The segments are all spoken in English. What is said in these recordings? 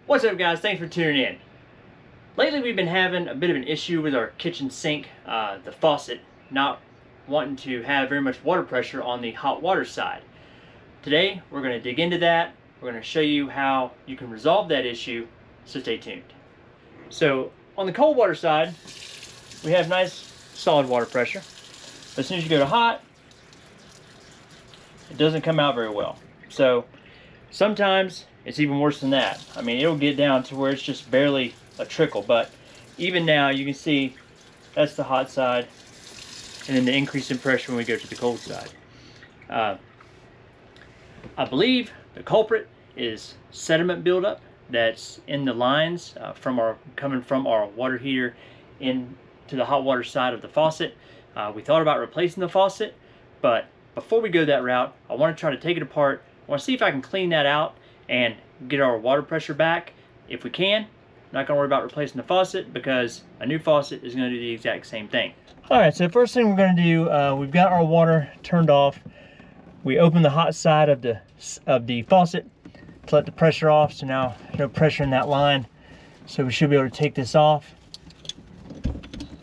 What's up, guys? Thanks for tuning in. Lately we've been having a bit of an issue with our kitchen sink, the faucet, not wanting to have very much water pressure on the hot water side. Today we're going to dig into that. We're going to show you how you can resolve that issue, so stay tuned. So on the cold water side, we have nice solid water pressure. But as soon as you go to hot, it doesn't come out very well. So sometimes it's even worse than that. I mean, it'll get down to where it's just barely a trickle, but even now you can see that's the hot side, and then the increase in pressure when we go to the cold side. I believe the culprit is sediment buildup that's in the lines coming from our water heater into the hot water side of the faucet. We thought about replacing the faucet, but before we go that route, I want to try to take it apart. I want to see if I can clean that out and get our water pressure back. If we can, I'm not going to worry about replacing the faucet because a new faucet is going to do the exact same thing. Alright, so the first thing we're going to do, we've got our water turned off. We open the hot side of the faucet to let the pressure off, so now no pressure in that line. So we should be able to take this off.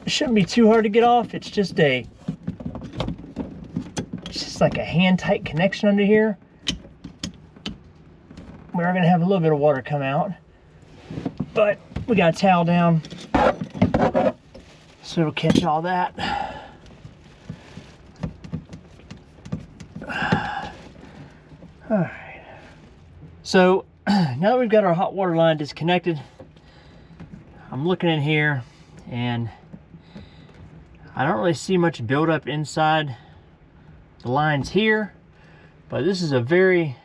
It shouldn't be too hard to get off. It's just like a hand tight connection under here. We are going to have a little bit of water come out, but we got a towel down so it'll catch all that. All right, so now that we've got our hot water line disconnected, I'm looking in here and I don't really see much buildup inside the lines here, but this is a very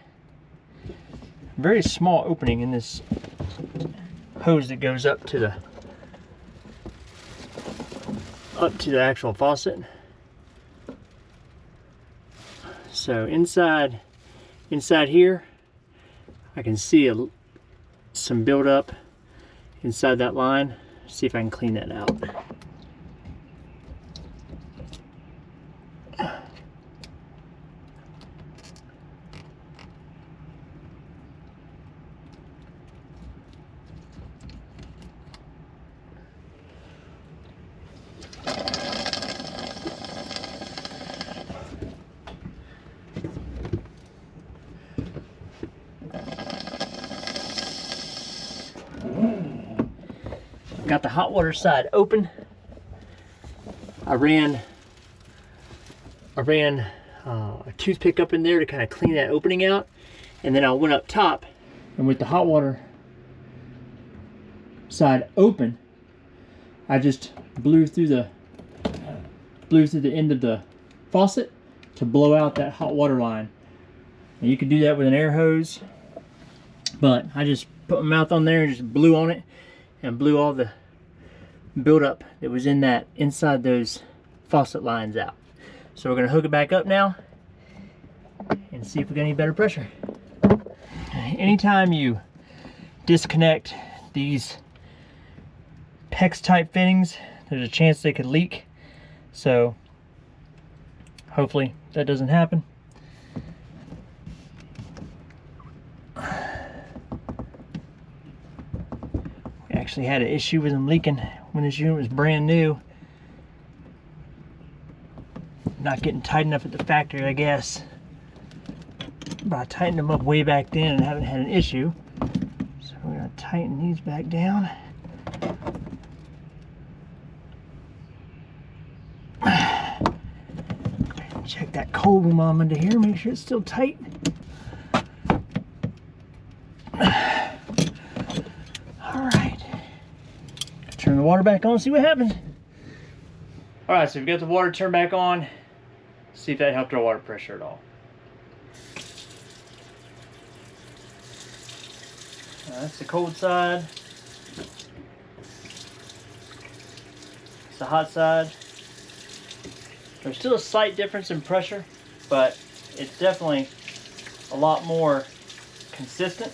small opening in this hose that goes up to the actual faucet. So inside here, I can see some buildup inside that line. See if I can clean that out. Got the hot water side open. I ran a toothpick up in there to kind of clean that opening out, and then I went up top, and with the hot water side open, I just blew through the end of the faucet to blow out that hot water line. And you can do that with an air hose, but I just put my mouth on there and just blew on it and blew all the buildup that was inside those faucet lines out. So we're going to hook it back up now and see if we got any better pressure. Anytime you disconnect these PEX type fittings, there's a chance they could leak. So hopefully that doesn't happen. Actually had an issue with them leaking when this unit was brand new. Not getting tight enough at the factory, I guess. But I tightened them up way back then and haven't had an issue. So we're going to tighten these back down. Check that cold room on under here, make sure it's still tight. Turn the water back on, see what happens. Alright, so we've got the water turned back on. See if that helped our water pressure at all. That's the cold side. It's the hot side. There's still a slight difference in pressure, but it's definitely a lot more consistent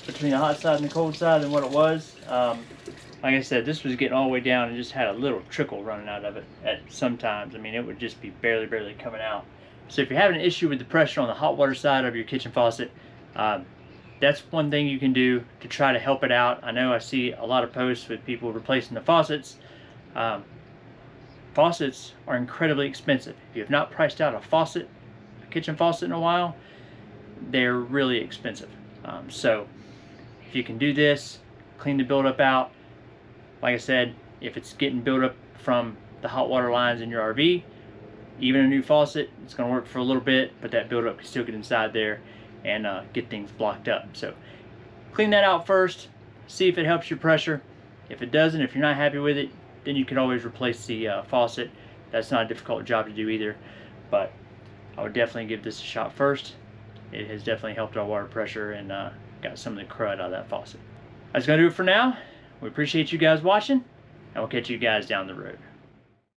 between the hot side and the cold side than what it was. Like I said, this was getting all the way down and just had a little trickle running out of it at some times. I mean, it would just be barely coming out. So if you're having an issue with the pressure on the hot water side of your kitchen faucet, that's one thing you can do to try to help it out. I know I see a lot of posts with people replacing the faucets. Faucets are incredibly expensive. If you have not priced out a kitchen faucet in a while, they're really expensive. So if you can do this, clean the buildup out. Like I said, if it's getting buildup from the hot water lines in your RV, even a new faucet, it's going to work for a little bit, but that buildup can still get inside there and get things blocked up. So clean that out first, see if it helps your pressure. If it doesn't, if you're not happy with it, then you can always replace the faucet. That's not a difficult job to do either, but I would definitely give this a shot first. It has definitely helped our water pressure and got some of the crud out of that faucet. That's going to do it for now. We appreciate you guys watching, and we'll catch you guys down the road.